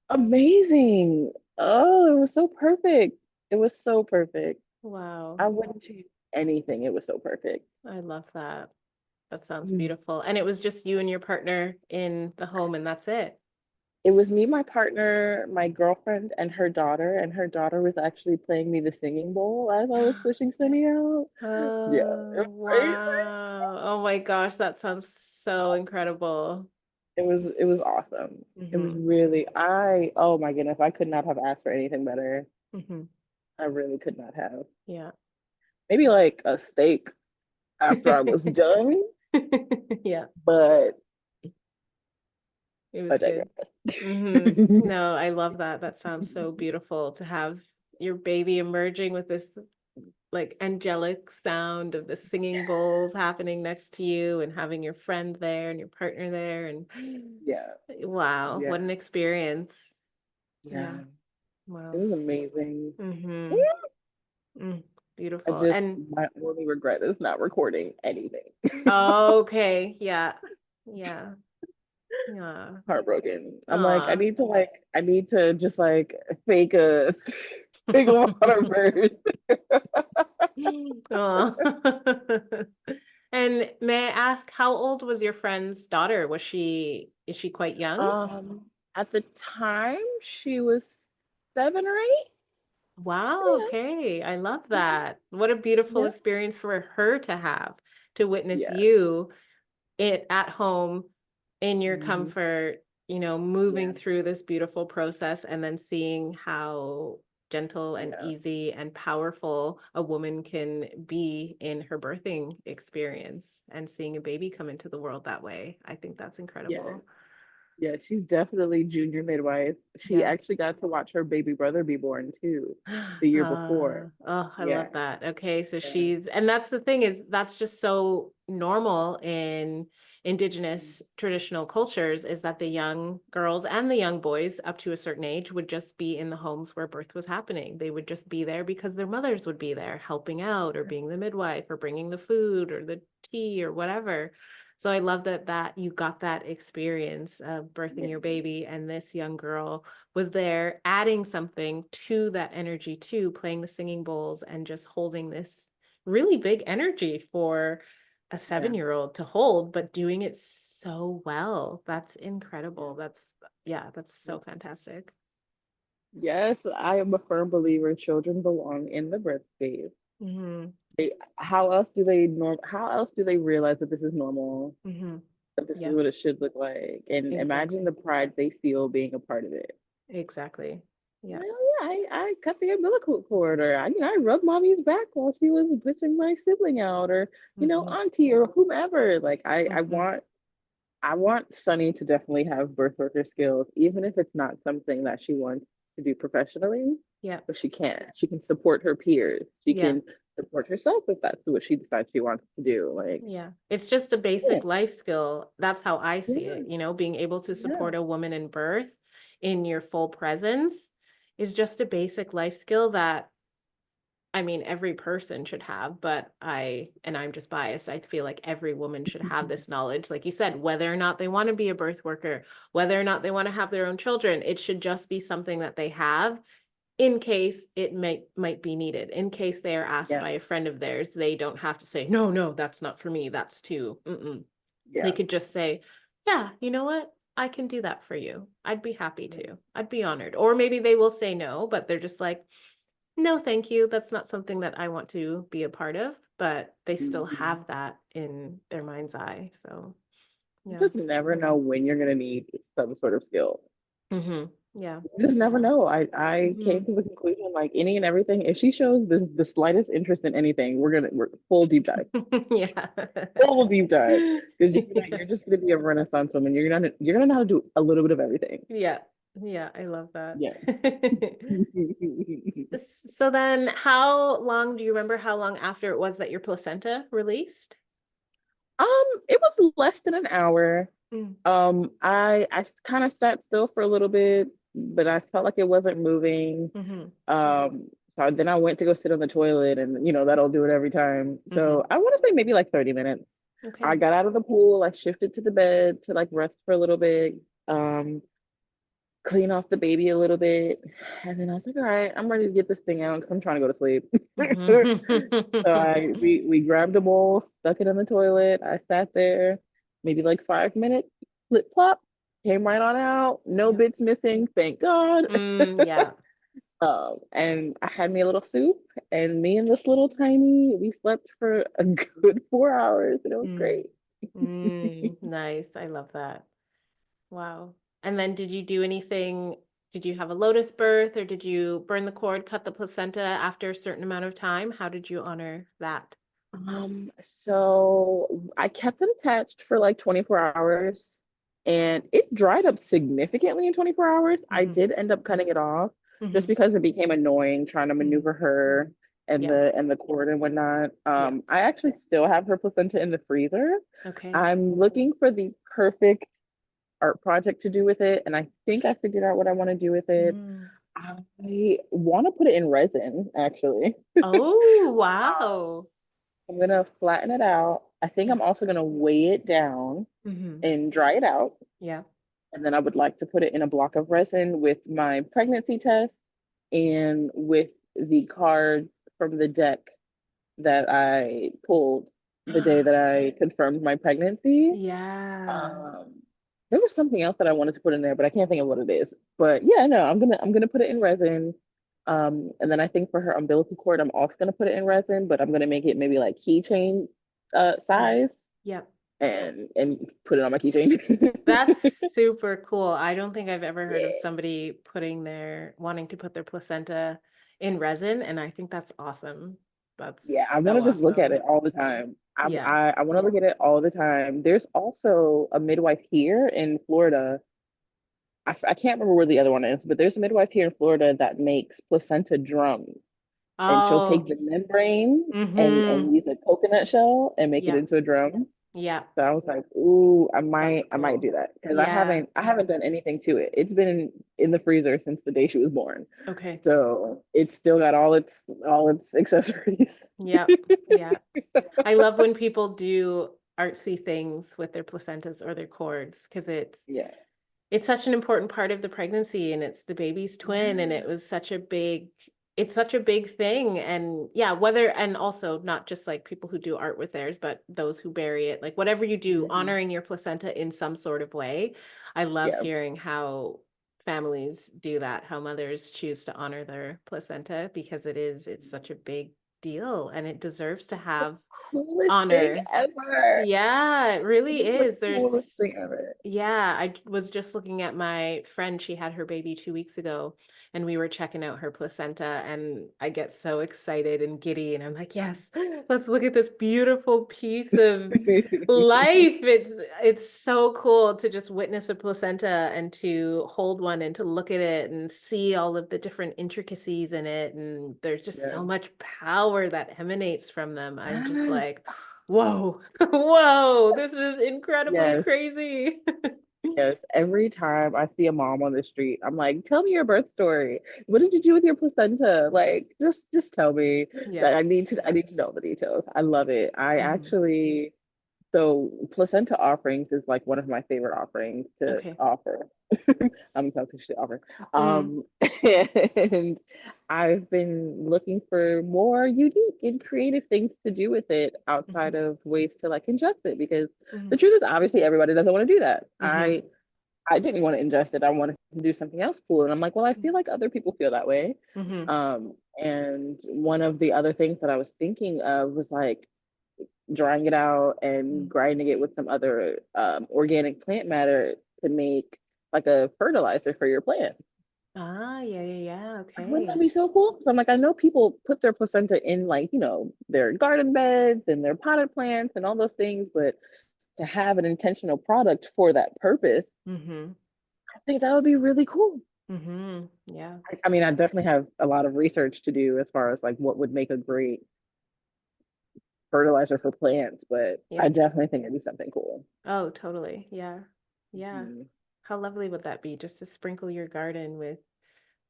amazing. Oh, it was so perfect. It was so perfect. Wow. I wouldn't change anything. It was so perfect. I love that. That sounds Mm. beautiful. And it was just you and your partner in the home, and that's it. It was me, my partner, my girlfriend, and her daughter was actually playing me the singing bowl as I was pushing Sunny out. Yeah, Oh, wow. Oh my gosh, that sounds so incredible. it was awesome. It was Hmm. really oh my goodness, I could not have asked for anything better. Hmm. I really could not have. Yeah. Maybe like a steak after I was done, Yeah, but it I was digress. good. No, I love that. That sounds so beautiful to have your baby emerging with this like angelic sound of the singing bowls happening next to you and having your friend there and your partner there. And Yeah, wow, what yeah, an experience. yeah. Yeah. It Wow. was amazing. Mm-hmm. Mm, I beautiful. just And my only regret is not recording anything. okay, yeah. Yeah. Yeah. Heartbroken. I'm Aw. like I need to just like fake a fake a water bird. Aw. And may I ask, how old was your friend's daughter? Is she quite young? At the time she was 7 or 8. Wow, Yeah. okay. I love that. What a beautiful Yeah. experience for her to have, to witness Yeah. you it at home in your Hmm. comfort, Yeah. moving through this beautiful process and then seeing how gentle and Yeah. easy and powerful a woman can be in her birthing experience and seeing a baby come into the world that way. I think that's Yeah. incredible. Yeah. She's definitely junior midwife. She Yeah. actually got to watch her baby brother be born too the year before. Oh, I Yeah. love that. Okay, so Yeah. and that's the thing is that's just so normal in indigenous traditional cultures is that the young girls and the young boys up to a certain age would just be in the homes where birth was happening. They would just be there because their mothers would be there helping out or being the midwife or bringing the food or the tea or whatever. So I love that you got that experience of birthing Yeah. your baby and this young girl was there adding something to that energy too, playing the singing bowls and just holding this really big energy for a Yeah. 7-year-old to hold, but doing it so well. That's Yeah. incredible. Yeah, that's Yeah. so fantastic. Yes, I am a firm believer children belong in the birth phase. Hmm. How else do they realize that this is normal, Hmm. that this is Yeah, what it should look like? And imagine exactly. the pride they feel being a part of it. Exactly. Yeah. Well, yeah, I cut the umbilical cord, or I rubbed mommy's back while she was pushing my sibling out, or Hmm. auntie or whomever. Like Hmm. I want Sunny to definitely have birth worker skills, even if it's not something that she wants to do professionally, Yeah. but she can. She can support her peers. She Yeah. can support herself if that's what she decides she wants to do. Like, Yeah. It's just a yeah, basic life skill. That's how I see yeah, it. Being able to yeah, support a woman in birth in your full presence is just a basic life skill that I mean every person should have, but and I'm just biased. I feel like every woman should have this knowledge. Like you said, whether or not they want to be a birth worker, whether or not they want to have their own children, it should just be something that they have in case it might be needed. In case they are asked yeah, by a friend of theirs, they don't have to say, no, no, that's not for me. That's too. Mm-mm. They yeah, could just say, yeah, you know what? I can do that for you. I'd be happy yeah. to. I'd be honored. Or maybe they will say no, but they're just like, no, thank you. That's not something that I want to be a part of, but they still Mhm. have that in their mind's eye. So, You yeah. just never know when you're gonna need some sort of skill. Hmm. Yeah. You just never know. I came Hmm. to the conclusion like any and everything. If she shows the slightest interest in anything, we're full deep dive. Yeah. Full deep dive. Because Yeah. you're just gonna be a renaissance woman. You're gonna know how to do a little bit of everything. Yeah. Yeah. I love that. Yeah. So then do you remember how long after it was that your placenta released? It was less than an hour. Mm. I kind of sat still for a little bit. but I felt like it wasn't moving. Hmm. So then I went to go sit on the toilet, and that'll do it every time. Hmm. So I want to say maybe like 30 minutes. I Okay. got out of the pool, I shifted to the bed to like rest for a little bit, clean off the baby a little bit. And then I was like, all right, I'm ready to get this thing out because I'm trying to go to sleep. So Hmm. we grabbed a bowl, stuck it in the toilet. I sat there, maybe like 5 minutes, flip plop, came right on out. No Yep. bits missing, thank God. Yeah. And I had me a little soup, and me and this little tiny, we slept for a good 4 hours, and it was Mm. great. Nice. I love that. Wow. And then did you do anything? Did you have a lotus birth or did you burn the cord, cut the placenta after a certain amount of time? How did you honor that? So I kept it attached for like 24 hours, and it dried up significantly in 24 hours. I Hmm. did end up cutting it off just Hmm. because it became annoying trying to Hmm. maneuver her and Yeah. the cord and whatnot. Yeah. I actually still have her placenta in the freezer. Okay. I'm looking for the perfect art project to do with it, and I think I figured out what I want to do with it. Mm. I want to put it in resin, actually. Oh, wow. I'm gonna flatten it out. I think Yeah. I'm also gonna weigh it down Hmm. and dry it out. Yeah. And then I would like to put it in a block of resin with my pregnancy test and with the cards from the deck that I pulled the day that I confirmed my pregnancy. Yeah. Um, there was something else that I wanted to put in there, but I can't think of what it is. But yeah, no, I'm gonna put it in resin. And then I think for her umbilical cord, I'm also gonna put it in resin, but I'm gonna make it maybe like keychain Yeah. size Yep. and put it on my keychain. That's super cool. I don't think I've ever heard of Yeah. somebody wanting to put their placenta in resin, and I think that's awesome. That's Yeah, I want so to just look at awesome. it all the time. Yeah. I want to look at it all the time. There's also a midwife here in Florida. I can't remember where the other one is, but there's a midwife here in Florida that makes placenta drums, and she'll take Oh, the membrane and mm-hmm. use a coconut shell and make it Yeah. into a drum. Yeah. So I was like, ooh, That's I might cool. do that because Yeah. I haven't done anything to it. It's been in the freezer since the day she was born. Okay. So it's still got all its accessories. Yep. Yeah. I love when people do artsy things with their placentas or their cords because Yeah. it's such an important part of the pregnancy and it's the baby's twin and Yeah. it's such a big thing. And yeah, whether, and also not just like people who do art with theirs, but those who bury it, like whatever you do, Mhm. honoring your placenta in some sort of way. I love Yeah. hearing how families do that, how mothers choose to honor their placenta because it's such a big deal and it deserves to have Coolest thing honor. ever. Yeah, it It really is the is. coolest thing ever. Yeah, was just looking at my friend. She had her baby 2 weeks ago, and we were checking out her placenta. And I get so excited and giddy, and I'm like, yes, let's look at this beautiful piece of life. It's so cool to just witness a placenta and to hold one and to look at it and see all of the different intricacies in it. And there's just Yeah. so much power that emanates from them. I'm just Yes. like, whoa, whoa, this is incredibly Yes. crazy. Yes. Every time I see a mom on the street, I'm like, tell me your birth story. What did you do with your placenta? Like, just tell me. Yeah. Like, I need to know the details. I love it. I Hmm. actually So placenta offerings is like one of my favorite offerings to Okay. offer. I'm selfish to offer. Mm. And I've been looking for more unique and creative things to do with it outside Hmm. of ways to like ingest it because Hmm. the truth is obviously everybody doesn't want to do that. Hmm. I didn't want to ingest it. I wanted to do something else cool. And I'm like, well, I feel like other people feel that way. Hmm. And one of the other things that I was thinking of was like drying it out and grinding it with some other organic plant matter to make like a fertilizer for your plant. Ah, yeah, yeah, yeah. Like, wouldn't that Okay. be so cool? So I'm like, I know people put their placenta in like, their garden beds and their potted plants and all those things, but to have an intentional product for that purpose, Hmm. I think that would be really cool. Hmm. Yeah. I mean, I definitely have a lot of research to do as far as like what would make a great fertilizer for plants, but I Yeah. definitely think it'd be something cool. Oh, totally. Yeah. Yeah. Mhm. How lovely would that be just to sprinkle your garden with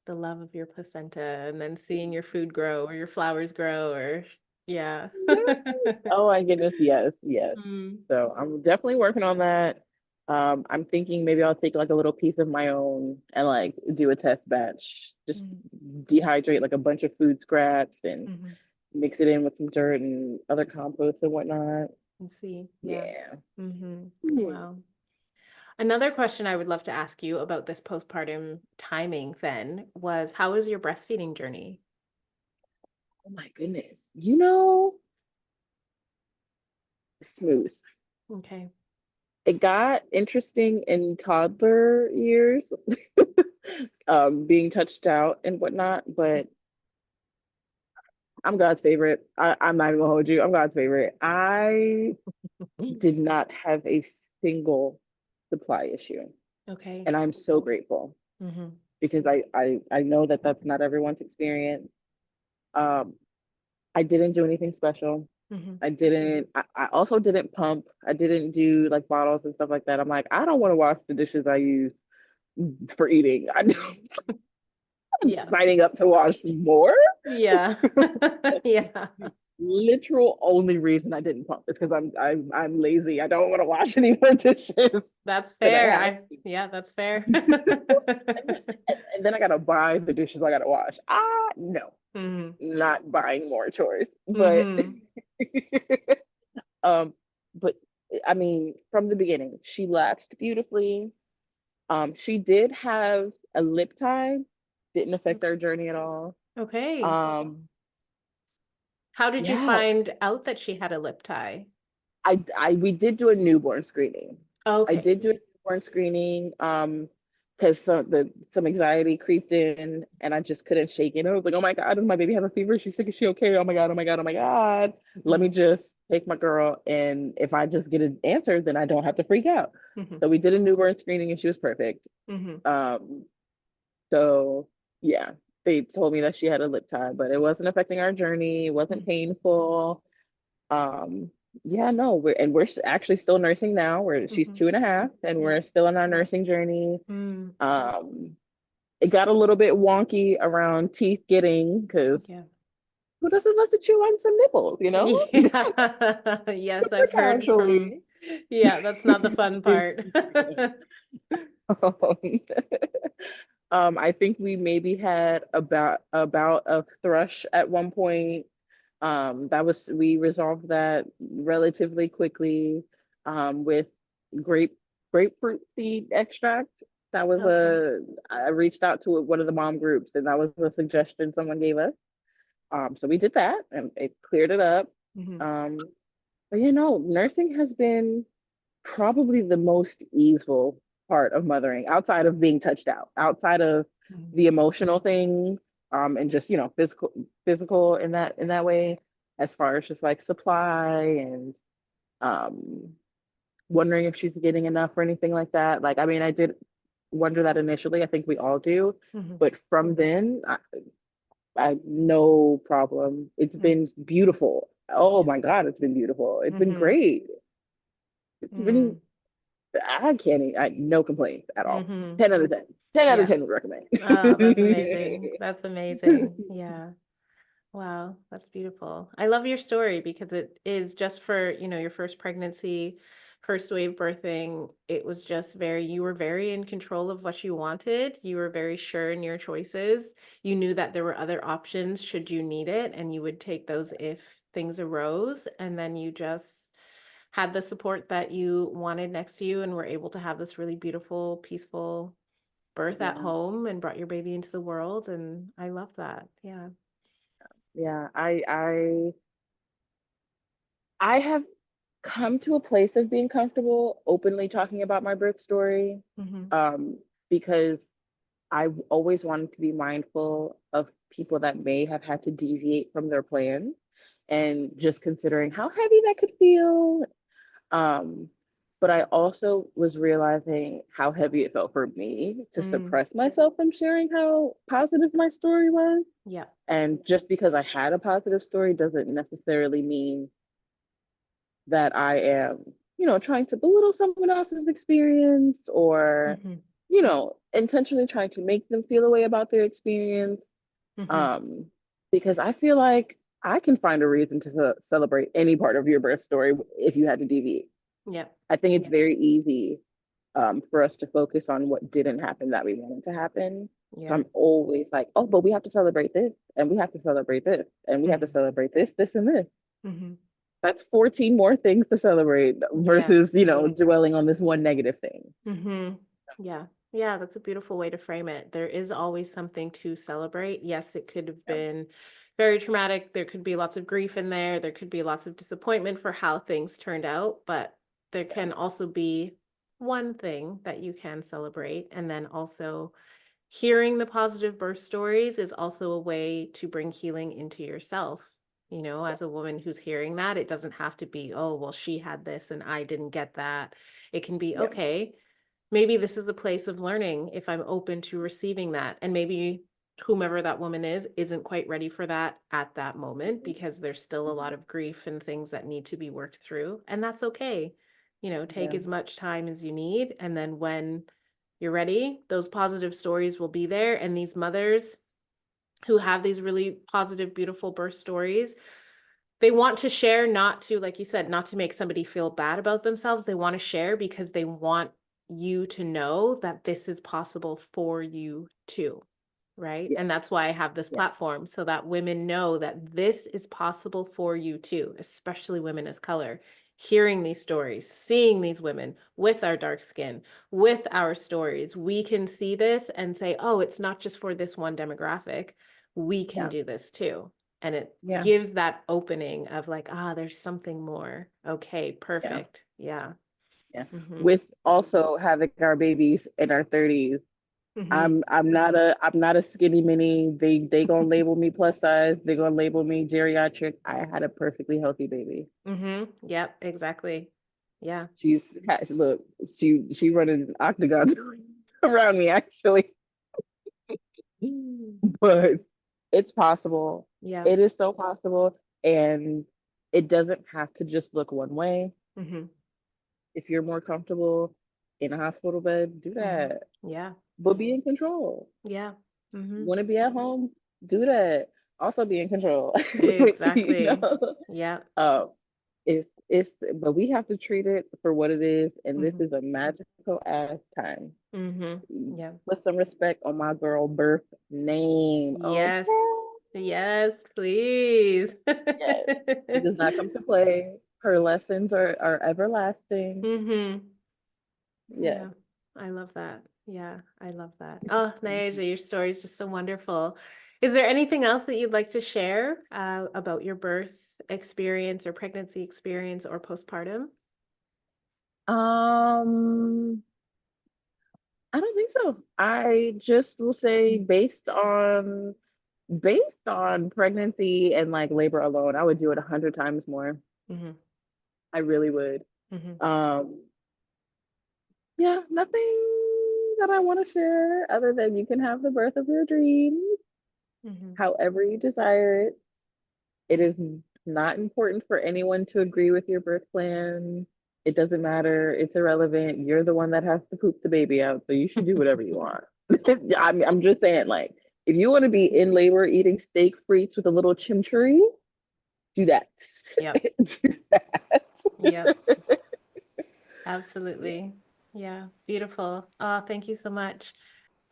the love of your placenta and then seeing your food grow or your flowers grow or yeah. Yes. Oh my goodness, yes, yes. Mm, So I'm definitely working on that. I'm thinking maybe I'll take like a little piece of my own and like do a test batch. Just mm, dehydrate like a bunch of food scraps and mhm. mix it in with some dirt and other compost and whatnot. And see, yeah. Yeah. Hmm. Wow. Another question I would love to ask you about this postpartum timing then was how was your breastfeeding journey? Oh my goodness. You know, smooth. Okay. It got interesting in toddler years, being touched out and whatnot, but I'm God's favorite. I'm not even gonna hold you. I'm God's favorite. I did not have a single supply issue, Okay. and I'm so grateful Hmm. because I know that that's not everyone's experience. Um, I didn't do anything special. Hmm. I also didn't pump. I didn't do like bottles and stuff like that. I'm like, I don't want to wash the dishes I use for eating. I'm Yeah. signing up to wash more. Yeah. Yeah. Literal only reason I didn't pump is because I'm lazy. I don't want to wash any more dishes That's than I fair. have. Yeah, that's fair. And then I gotta buy the dishes I gotta wash. No, Hmm. not buying more chores. But Hmm. um, but I mean, from the beginning, she latched beautifully. She did have a lip tie, didn't affect our journey at all. Okay. Um, How did you yeah, find out that she had a lip tie? we did do a newborn screening. I Okay. did do a newborn screening, because some anxiety creeped in and I just couldn't shake it. I was like, oh my God, does my baby have a fever? She's sick, is she okay? Oh my God, oh my God, oh my God. Let me Hmm. just take my girl, and if I just get an answer, then I don't have to freak out. Hmm. So we did a newborn screening and she was perfect. Hmm. Um, so yeah, they told me that she had a lip tie, but it wasn't affecting our journey. It wasn't painful. Um, yeah, no, we're actually still nursing now. She's Hmm. 2.5, and Yeah. we're still in our nursing journey. Mm. Um, it got a little bit wonky around teeth getting because Yeah. who doesn't love to chew on some nipples, you know? Yeah. Yes, Super I've heard from, casually. yeah, that's not the fun part. I think we maybe had about a thrush at one point. That was we resolved that relatively quickly, with grape grapefruit seed extract. That was Okay. I reached out to one of the mom groups, and that was a suggestion someone gave us. So we did that, and it cleared it up. Hmm. Um, but nursing has been probably the most easeful part of mothering outside of being touched out, outside of the emotional things, and just physical in that way, as far as just like supply and um wondering if she's getting enough or anything like that. Like, I mean, I did wonder that initially. I think we all do, Hmm. but from then I no problem. It's been beautiful. Oh Yeah. my God, it's been beautiful. It's been Hmm. great. It's been Mm. I can't no complaints at all. Hmm. 10 out of 10. 10 out of Yeah. 10 would recommend. Oh, that's amazing. That's amazing. Yeah. Wow, that's beautiful. I love your story because it is just for, your first pregnancy, first wave birthing. It was just you were very in control of what you wanted. You were very sure in your choices. You knew that there were other options should you need it, and you would take those if things arose. And then you just had the support that you wanted next to you and were able to have this really beautiful, peaceful birth at Yeah. home and brought your baby into the world. And I love that. Yeah. Yeah. I have come to a place of being comfortable openly talking about my birth story, Hmm. um, because I've always wanted to be mindful of people that may have had to deviate from their plan, and just considering how heavy that could feel. Um, but I also was realizing how heavy it felt for me to Mm. suppress myself from sharing how positive my story was. Yeah. And just because I had a positive story doesn't necessarily mean that I am, trying to belittle someone else's experience or Mhm. intentionally trying to make them feel a way about their experience. Hmm. Um, because I feel like I can find a reason to celebrate any part of your birth story if you had to deviate. Yep. I think it's very easy for us to focus on what didn't happen that we wanted to happen. So Yeah. I'm always like, oh, but we have to celebrate this, and we have to celebrate this, and we have to Hmm. celebrate this, this, and this. Hmm. That's 14 more things to celebrate versus, Yes. dwelling on this one negative thing. Hmm. Yeah. Yeah, that's a beautiful way to frame it. There is always something to celebrate. Yes, it could have Yeah. been very traumatic. There could be lots of grief in there. There could be lots of disappointment for how things turned out, but there Yeah. can also be one thing that you can celebrate. And then also hearing the positive birth stories is also a way to bring healing into yourself. Yeah. As a woman who's hearing that, it doesn't have to be, oh, well, she had this and I didn't get that. It can be, Yeah. okay, maybe this is a place of learning if I'm open to receiving that. And maybe whomever that woman is isn't quite ready for that at that moment Mhm. because there's still a Mhm. lot of grief and things that need to be worked through. And that's okay. Take Yeah. as much time as you need. And then when you're ready, those positive stories will be there. And these mothers who have these really positive, beautiful birth stories, they want to share, not to, like you said, not to make somebody feel bad about themselves. They want to share because they want you to know that this is possible for you too. Right. Yeah. And that's why I have this Yeah. platform so that women know that this is possible for you too, especially women of color. Hearing these stories, seeing these women with our dark skin, with our stories, we can see this and say, oh, it's not just for this one demographic. We can Yeah. do this too. And it Yeah. gives that opening of like, there's something more. Okay, Yeah. perfect. Yeah. Yeah. Hmm. With also having our babies in our 30s, Hmm. I'm not a skinny mini. They gonna label me plus size. They gonna label me geriatric. I had a perfectly healthy baby. Hmm. Yep, exactly. Yeah. Look, she running octagons around me actually, but it's possible. Yeah. It is so possible, and it doesn't have to just look one way. Hmm. If you're more comfortable in a hospital bed, do Hmm. that, Yeah. but be in control. Yeah. Hmm. Want to be at home? Do that. Also be in control. you Exactly. know, Yeah. um, but we have to treat it for what it is, and this Hmm. is a magical ass time. Hmm. Yeah. Put some respect on my girl birth name, okay? Yes. Yes, please. Yes, it does not come to play. Her lessons are everlasting. Hmm. Yes. Yeah. I love that. Yeah, I love that. Oh, Naija, your story is just so wonderful. Is there anything else that you'd like to share about your birth experience or pregnancy experience or postpartum? Um, I don't think so. I just will say based on pregnancy and like labor alone, I would do it 100 times more. Hmm. I really would. Hmm. Um, yeah, nothing that I want to share other than you can have the birth of your dreams, Hmm. however you desire it. It is not important for anyone to agree with your birth plan. It doesn't matter. It's irrelevant. You're the one that has to poop the baby out, so you should do whatever you want. I'm just saying, like, if you want to be in labor eating steak frites with a little chimichurri, do that. Yep. Do that. Yep. Yeah. Absolutely. Yeah. Beautiful. Oh, thank you so much.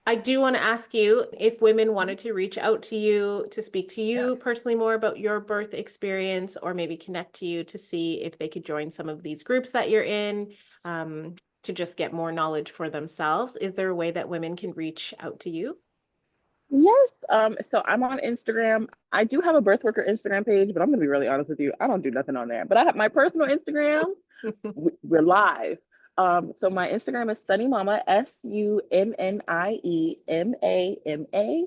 I do want to ask you if women wanted to reach out to you to speak to Yeah. you personally more about your birth experience, or maybe connect to you to see if they could join some of these groups that you're in, to just get more knowledge for themselves. Is there a way that women can reach out to you? Yes. So I'm on Instagram. I do have a birth worker Instagram page, but I'm gonna be really honest with you. I don't do nothing on there. But I have my personal Instagram. We're live. So my Instagram is Sunny Mama, SUNNIEMAMA.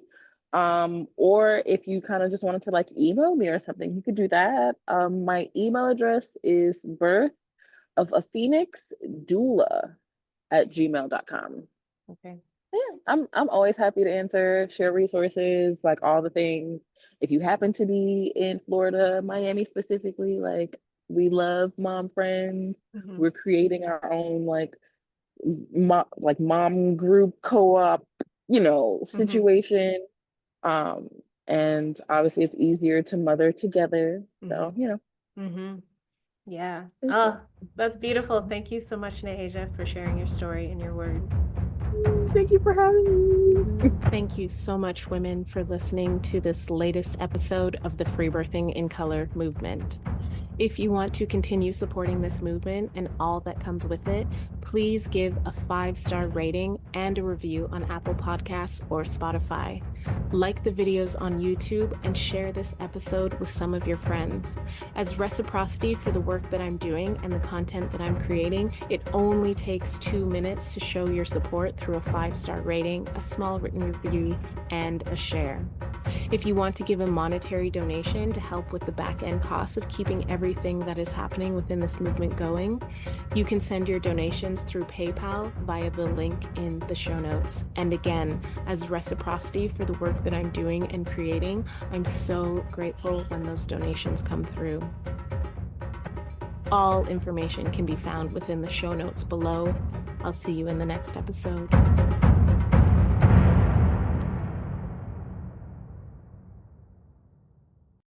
Or if you kind of just wanted to like email me or something, you could do that. My email address is birth of a phoenix doula at gmail.com. Okay. Yeah, I'm always happy to answer, share resources, like all the things. If you happen to be in Florida, Miami specifically, like we love mom friends. Hmm. We're creating our own like like mom group co-op, Mm-hmm. situation. Um, and obviously it's easier to mother together. Mm-hmm. So, Mm-hmm. Yeah. it's Oh, that's beautiful. Thank you so much, Nasia, for sharing your story and your words. thank you for having me. Thank you so much, women, for listening to this latest episode of the Free Birthing in Color movement. If you want to continue supporting this movement and all that comes with it, please give a 5-star rating and a review on Apple Podcasts or Spotify. Like the videos on YouTube and share this episode with some of your friends. As reciprocity for the work that I'm doing and the content that I'm creating, it only takes 2 minutes to show your support through a 5-star rating, a small written review, and a share. If you want to give a monetary donation to help with the back end costs of keeping everything that is happening within this movement going, you can send your donations through PayPal via the link in the show notes. And again, as reciprocity for the work that I'm doing and creating, I'm so grateful when those donations come through. All information can be found within the show notes below. I'll see you in the next episode.